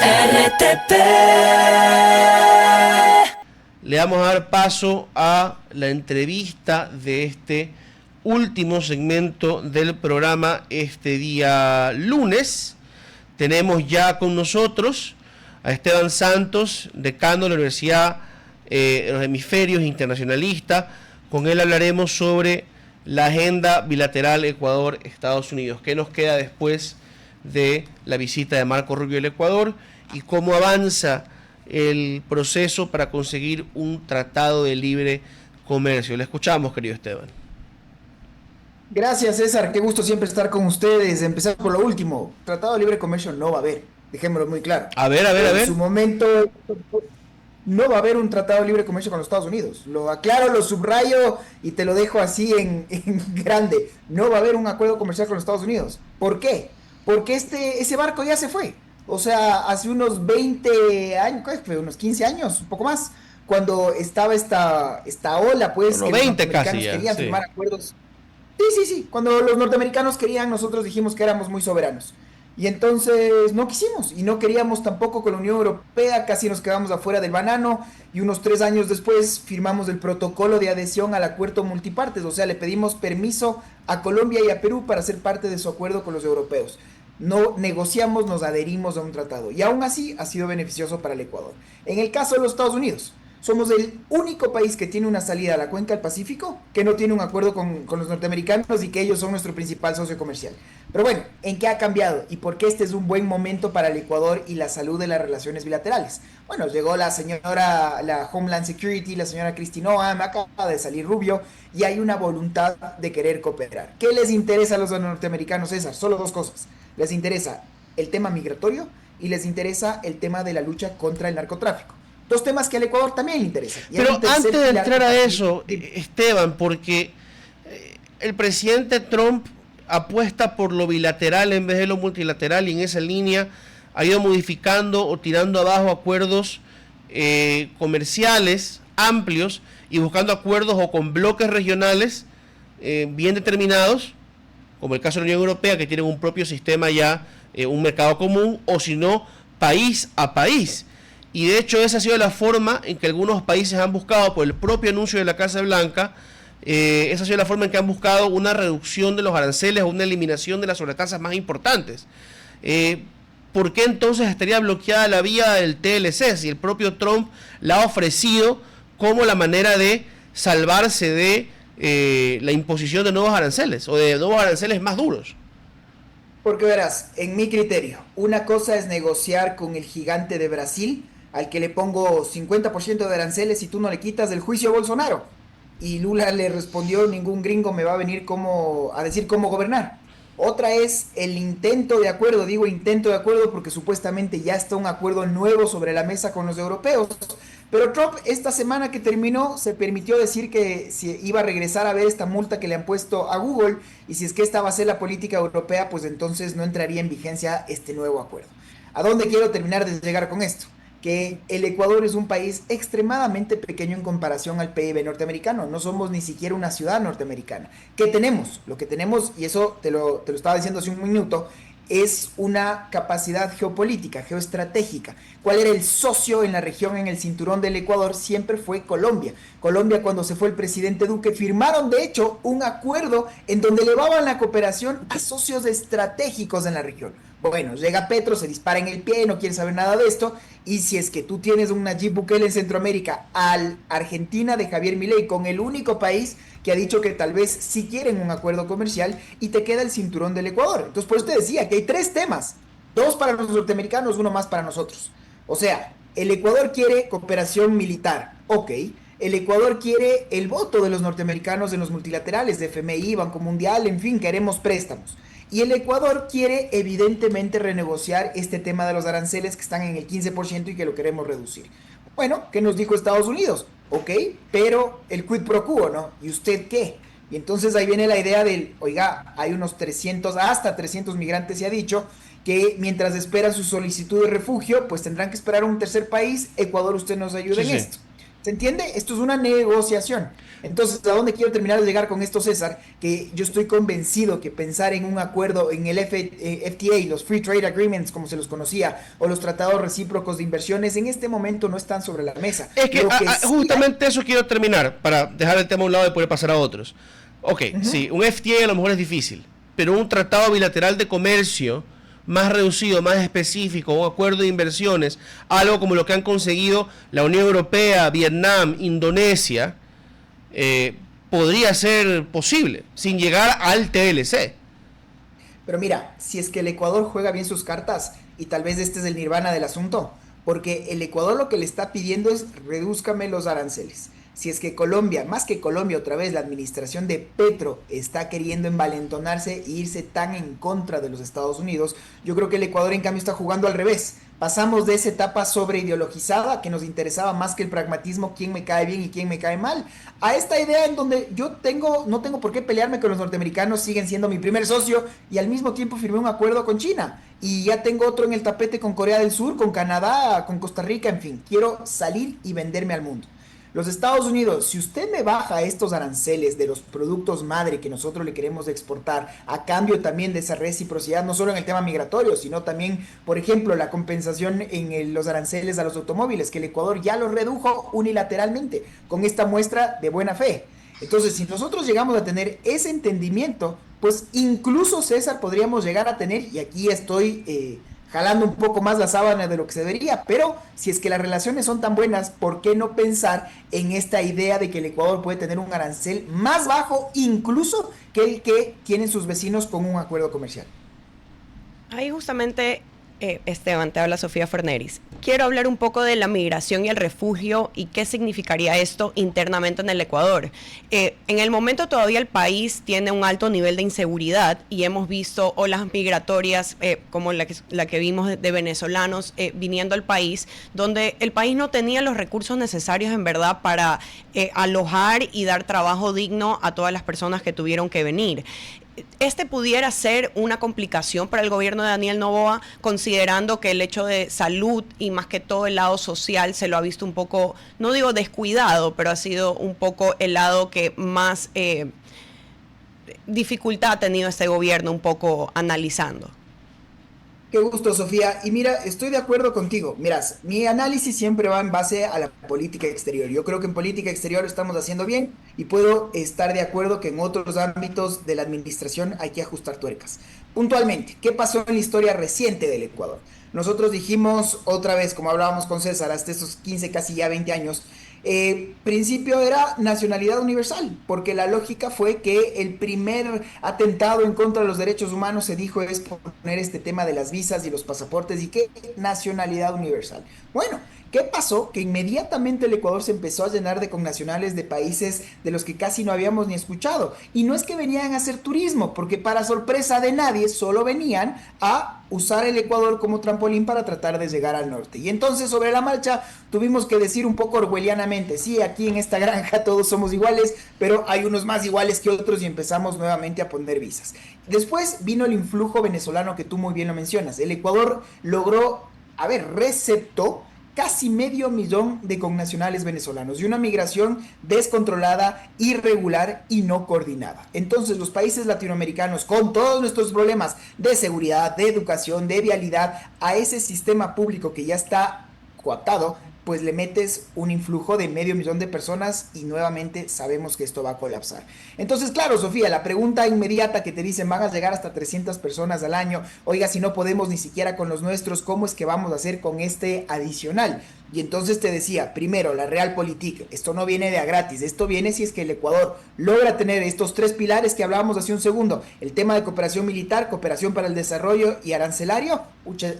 RTP. Le vamos a dar paso a la entrevista de este último segmento del programa este día lunes. Tenemos ya con nosotros a Esteban Santos, decano de la Universidad de los Hemisferios, internacionalista. Con él hablaremos sobre la agenda bilateral Ecuador-Estados Unidos. ¿Qué nos queda después de la visita de Marco Rubio al Ecuador y cómo avanza el proceso para conseguir un tratado de libre comercio? Le escuchamos, querido Esteban. Gracias, César. Qué gusto siempre estar con ustedes. Empezar por lo último. Tratado de libre comercio no va a haber. Dejémoslo muy claro. A ver. En su momento no va a haber un tratado de libre comercio con los Estados Unidos. Lo aclaro, lo subrayo y te lo dejo así en grande. No va a haber un acuerdo comercial con los Estados Unidos. ¿Por qué? Porque ese barco ya se fue. O sea, hace unos 20 años, ¿qué fue? Unos 15 años, un poco más, cuando estaba esta ola, pues, bueno, que 20 los casi norteamericanos ya, querían sí. firmar acuerdos. Sí. Cuando los norteamericanos querían, nosotros dijimos que éramos muy soberanos. Y entonces no quisimos y no queríamos tampoco con la Unión Europea, casi nos quedamos afuera del banano y unos 3 años después firmamos el protocolo de adhesión al acuerdo multipartes, o sea, le pedimos permiso a Colombia y a Perú para ser parte de su acuerdo con los europeos. No negociamos, nos adherimos a un tratado y aún así ha sido beneficioso para el Ecuador. En el caso de los Estados Unidos, somos el único país que tiene una salida a la cuenca del Pacífico, que no tiene un acuerdo con los norteamericanos y que ellos son nuestro principal socio comercial. Pero bueno, ¿en qué ha cambiado? ¿Y por qué este es un buen momento para el Ecuador y la salud de las relaciones bilaterales? Bueno, llegó la Homeland Security, la señora Kristi Noem, acaba de salir Rubio, y hay una voluntad de querer cooperar. ¿Qué les interesa a los norteamericanos, César? Solo dos cosas. Les interesa el tema migratorio y les interesa el tema de la lucha contra el narcotráfico. Dos temas que al Ecuador también le interesa. Pero antes de entrar a eso, Esteban, porque el presidente Trump apuesta por lo bilateral en vez de lo multilateral y en esa línea ha ido modificando o tirando abajo acuerdos comerciales amplios y buscando acuerdos o con bloques regionales bien determinados, como el caso de la Unión Europea, que tienen un propio sistema ya, un mercado común, o si no, país a país. Y de hecho esa ha sido la forma en que algunos países han buscado, por el propio anuncio de la Casa Blanca, esa ha sido la forma en que han buscado una reducción de los aranceles o una eliminación de las sobretasas más importantes. ¿Por qué entonces estaría bloqueada la vía del TLC si el propio Trump la ha ofrecido como la manera de salvarse de la imposición de nuevos aranceles o de nuevos aranceles más duros? Porque verás, en mi criterio, una cosa es negociar con el gigante de Brasil, al que le pongo 50% de aranceles y tú no le quitas del juicio a Bolsonaro. Y Lula le respondió, ningún gringo me va a venir a decir cómo gobernar. Otra es el intento de acuerdo, digo intento de acuerdo porque supuestamente ya está un acuerdo nuevo sobre la mesa con los europeos. Pero Trump esta semana que terminó se permitió decir que si iba a regresar a ver esta multa que le han puesto a Google y si es que esta va a ser la política europea, pues entonces no entraría en vigencia este nuevo acuerdo. ¿A dónde quiero terminar de llegar con esto? Que el Ecuador es un país extremadamente pequeño en comparación al PIB norteamericano. No somos ni siquiera una ciudad norteamericana. ¿Qué tenemos? Lo que tenemos, y eso te lo estaba diciendo hace un minuto, es una capacidad geopolítica, geoestratégica. ¿Cuál era el socio en la región, en el cinturón del Ecuador? Siempre fue Colombia. Colombia, cuando se fue el presidente Duque, firmaron de hecho un acuerdo en donde elevaban la cooperación a socios estratégicos en la región. Bueno, llega Petro, se dispara en el pie, no quiere saber nada de esto, y si es que tú tienes un Nayib Bukele en Centroamérica, al Argentina de Javier Milei, con el único país que ha dicho que tal vez sí quieren un acuerdo comercial, y te queda el cinturón del Ecuador. Entonces, por eso te decía que hay 3 temas, 2 para los norteamericanos, 1 más para nosotros. O sea, el Ecuador quiere cooperación militar, ok. El Ecuador quiere el voto de los norteamericanos en los multilaterales, de FMI, Banco Mundial, en fin, queremos préstamos. Y el Ecuador quiere evidentemente renegociar este tema de los aranceles que están en el 15% y que lo queremos reducir. Bueno, ¿qué nos dijo Estados Unidos? Ok, pero el quid pro quo, ¿no? ¿Y usted qué? Y entonces ahí viene la idea del, oiga, hay unos 300, hasta 300 migrantes, se ha dicho, que mientras esperan su solicitud de refugio, pues tendrán que esperar a un tercer país. Ecuador, usted nos ayuda en esto. ¿Se entiende? Esto es una negociación. Entonces, ¿a dónde quiero terminar de llegar con esto, César? Que yo estoy convencido que pensar en un acuerdo en el FTA, los Free Trade Agreements, como se los conocía, o los tratados recíprocos de inversiones, en este momento no están sobre la mesa. Es que, Lo que sí justamente eso quiero terminar, para dejar el tema a un lado y poder pasar a otros. Ok, sí, un FTA a lo mejor es difícil, pero un tratado bilateral de comercio más reducido, más específico, un acuerdo de inversiones, algo como lo que han conseguido la Unión Europea, Vietnam, Indonesia, podría ser posible, sin llegar al TLC. Pero mira, si es que el Ecuador juega bien sus cartas, y tal vez este es el nirvana del asunto, porque el Ecuador lo que le está pidiendo es redúzcame los aranceles. Si es que Colombia, más que Colombia otra vez, la administración de Petro está queriendo envalentonarse e irse tan en contra de los Estados Unidos, yo creo que el Ecuador en cambio está jugando al revés. Pasamos de esa etapa sobreideologizada que nos interesaba más que el pragmatismo, quién me cae bien y quién me cae mal, a esta idea en donde no tengo por qué pelearme con los norteamericanos, siguen siendo mi primer socio y al mismo tiempo firmé un acuerdo con China y ya tengo otro en el tapete con Corea del Sur, con Canadá, con Costa Rica, en fin, quiero salir y venderme al mundo. Los Estados Unidos, si usted me baja estos aranceles de los productos madre que nosotros le queremos exportar, a cambio también de esa reciprocidad, no solo en el tema migratorio, sino también, por ejemplo, la compensación en los aranceles a los automóviles, que el Ecuador ya los redujo unilateralmente con esta muestra de buena fe. Entonces, si nosotros llegamos a tener ese entendimiento, pues incluso César podríamos llegar a tener, y aquí estoy jalando un poco más la sábana de lo que se debería, pero si es que las relaciones son tan buenas, ¿por qué no pensar en esta idea de que el Ecuador puede tener un arancel más bajo incluso que el que tienen sus vecinos con un acuerdo comercial? Ahí justamente, Esteban, te habla Sofía Ferneris. Quiero hablar un poco de la migración y el refugio y qué significaría esto internamente en el Ecuador. En el momento todavía el país tiene un alto nivel de inseguridad y hemos visto olas migratorias como la que vimos de venezolanos viniendo al país, donde el país no tenía los recursos necesarios en verdad para alojar y dar trabajo digno a todas las personas que tuvieron que venir. Este pudiera ser una complicación para el gobierno de Daniel Noboa, considerando que el hecho de salud y más que todo el lado social se lo ha visto un poco, no digo descuidado, pero ha sido un poco el lado que más dificultad ha tenido este gobierno, un poco analizando. Qué gusto, Sofía. Y mira, estoy de acuerdo contigo. Miras, mi análisis siempre va en base a la política exterior. Yo creo que en política exterior estamos haciendo bien y puedo estar de acuerdo que en otros ámbitos de la administración hay que ajustar tuercas. Puntualmente, ¿qué pasó en la historia reciente del Ecuador? Nosotros dijimos otra vez, como hablábamos con César, hasta estos 15, casi ya 20 años, principio era nacionalidad universal, porque la lógica fue que el primer atentado en contra de los derechos humanos se dijo es poner este tema de las visas y los pasaportes y que nacionalidad universal. Bueno, ¿qué pasó? Que inmediatamente el Ecuador se empezó a llenar de connacionales de países de los que casi no habíamos ni escuchado. Y no es que venían a hacer turismo, porque para sorpresa de nadie, solo venían a usar el Ecuador como trampolín para tratar de llegar al norte. Y entonces sobre la marcha tuvimos que decir un poco orwellianamente, sí, aquí en esta granja todos somos iguales, pero hay unos más iguales que otros y empezamos nuevamente a poner visas. Después vino el influjo venezolano que tú muy bien lo mencionas. El Ecuador logró, receptó casi 500,000 de connacionales venezolanos y una migración descontrolada, irregular y no coordinada. Entonces los países latinoamericanos, con todos nuestros problemas de seguridad, de educación, de vialidad, a ese sistema público que ya está coaptado, pues le metes un influjo de 500,000 de personas y nuevamente sabemos que esto va a colapsar. Entonces, claro, Sofía, la pregunta inmediata que te dicen, van a llegar hasta 300 personas al año, oiga, si no podemos ni siquiera con los nuestros, ¿cómo es que vamos a hacer con este adicional? Y entonces te decía, primero, la Realpolitik, esto no viene de a gratis, esto viene si es que el Ecuador logra tener estos tres pilares que hablábamos hace un segundo, el tema de cooperación militar, cooperación para el desarrollo y arancelario,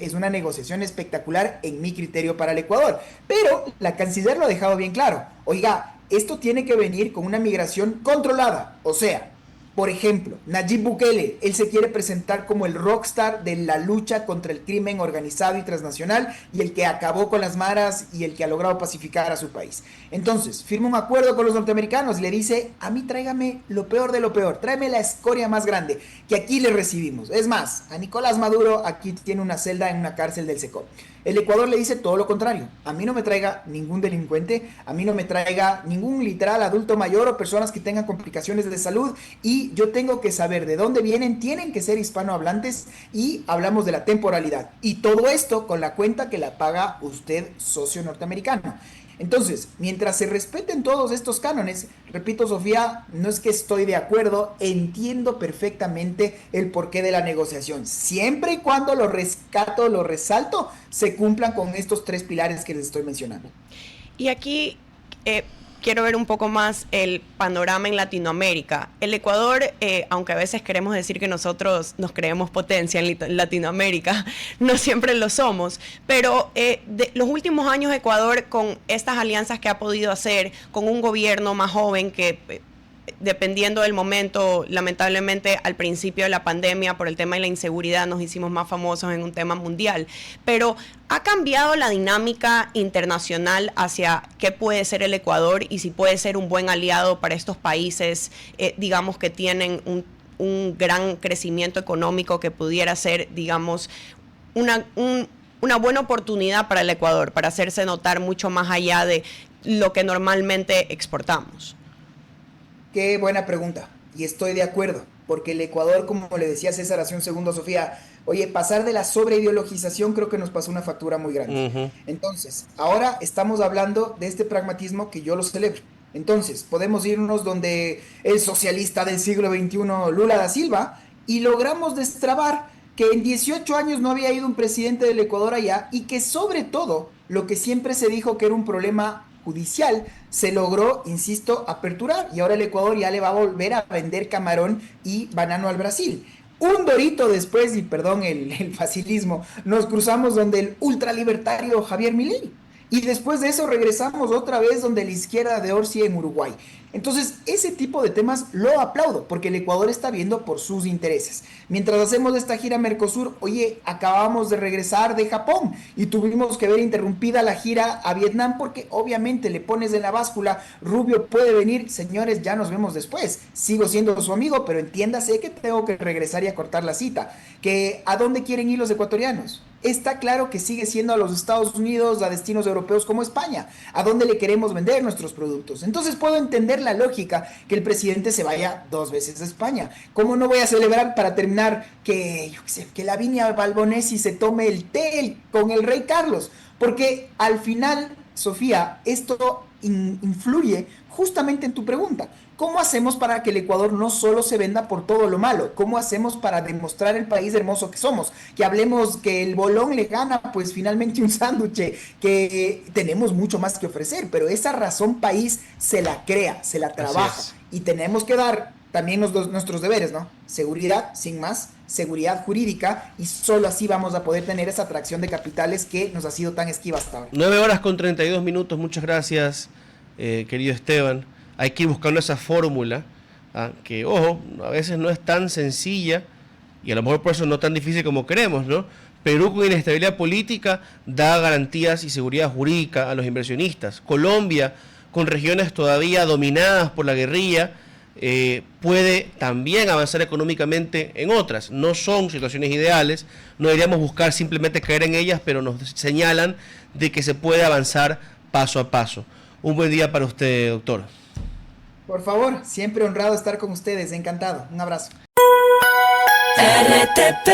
es una negociación espectacular en mi criterio para el Ecuador. Pero la canciller lo ha dejado bien claro, oiga, esto tiene que venir con una migración controlada, o sea, por ejemplo, Nayib Bukele, él se quiere presentar como el rockstar de la lucha contra el crimen organizado y transnacional y el que acabó con las maras y el que ha logrado pacificar a su país. Entonces, firma un acuerdo con los norteamericanos y le dice, a mí tráigame lo peor de lo peor, tráeme la escoria más grande, que aquí le recibimos. Es más, a Nicolás Maduro aquí tiene una celda en una cárcel del SECO. El Ecuador le dice todo lo contrario. A mí no me traiga ningún delincuente, a mí no me traiga ningún literal adulto mayor o personas que tengan complicaciones de salud, y yo tengo que saber de dónde vienen, tienen que ser hispanohablantes, y hablamos de la temporalidad. Y todo esto con la cuenta que la paga usted, socio norteamericano. Entonces, mientras se respeten todos estos cánones, repito, Sofía, no es que estoy de acuerdo, entiendo perfectamente el porqué de la negociación, siempre y cuando lo rescato, lo resalto, se cumplan con estos tres pilares que les estoy mencionando. Y aquí quiero ver un poco más el panorama en Latinoamérica. El Ecuador, aunque a veces queremos decir que nosotros nos creemos potencia en Latinoamérica, no siempre lo somos, pero de los últimos años Ecuador, con estas alianzas que ha podido hacer, con un gobierno más joven que dependiendo del momento, lamentablemente al principio de la pandemia por el tema de la inseguridad nos hicimos más famosos en un tema mundial, pero ¿ha cambiado la dinámica internacional hacia qué puede ser el Ecuador y si puede ser un buen aliado para estos países, digamos, que tienen un gran crecimiento económico que pudiera ser, digamos, una buena oportunidad para el Ecuador, para hacerse notar mucho más allá de lo que normalmente exportamos? Qué buena pregunta, y estoy de acuerdo, porque el Ecuador, como le decía César hace un segundo, Sofía, oye, pasar de la sobreideologización creo que nos pasó una factura muy grande. Entonces, ahora estamos hablando de este pragmatismo que yo lo celebro. Entonces, podemos irnos donde el socialista del siglo XXI, Lula da Silva, y logramos destrabar que en 18 años no había ido un presidente del Ecuador allá, y que sobre todo, lo que siempre se dijo que era un problema judicial, se logró, insisto, aperturar, y ahora el Ecuador ya le va a volver a vender camarón y banano al Brasil. Un dorito después, y perdón el facilismo, nos cruzamos donde el ultralibertario Javier Milei. Y después de eso regresamos otra vez donde la izquierda de Orsi en Uruguay. Entonces, ese tipo de temas lo aplaudo, porque el Ecuador está viendo por sus intereses. Mientras hacemos esta gira Mercosur, oye, acabamos de regresar de Japón y tuvimos que ver interrumpida la gira a Vietnam porque obviamente le pones en la báscula, Rubio puede venir, señores, ya nos vemos después. Sigo siendo su amigo, pero entiéndase que tengo que regresar y acortar la cita. Que ¿a dónde quieren ir los ecuatorianos? Está claro que sigue siendo a los Estados Unidos, a destinos europeos como España, a dónde le queremos vender nuestros productos. Entonces puedo entender la lógica que el presidente se vaya 2 veces a España. ¿Cómo no voy a celebrar para terminar que, yo qué sé, que Lavinia Balbonesi se tome el té con el rey Carlos? Porque al final, Sofía, esto influye justamente en tu pregunta. ¿Cómo hacemos para que el Ecuador no solo se venda por todo lo malo? ¿Cómo hacemos para demostrar el país hermoso que somos? Que hablemos que el bolón le gana pues finalmente un sándwich, que tenemos mucho más que ofrecer, pero esa razón país se la crea, se la trabaja y tenemos que dar también nuestros deberes, ¿no? Seguridad, sin más, seguridad jurídica, y solo así vamos a poder tener esa atracción de capitales que nos ha sido tan esquiva hasta ahora. 9:32, muchas gracias, querido Esteban. Hay que ir buscando esa fórmula, que, ojo, a veces no es tan sencilla y a lo mejor por eso no tan difícil como queremos, ¿no? Perú con inestabilidad política da garantías y seguridad jurídica a los inversionistas. Colombia, con regiones todavía dominadas por la guerrilla, puede también avanzar económicamente en otras. No son situaciones ideales, no deberíamos buscar simplemente caer en ellas, pero nos señalan de que se puede avanzar paso a paso. Un buen día para usted, doctor. Por favor, siempre honrado estar con ustedes, encantado. Un abrazo. RTP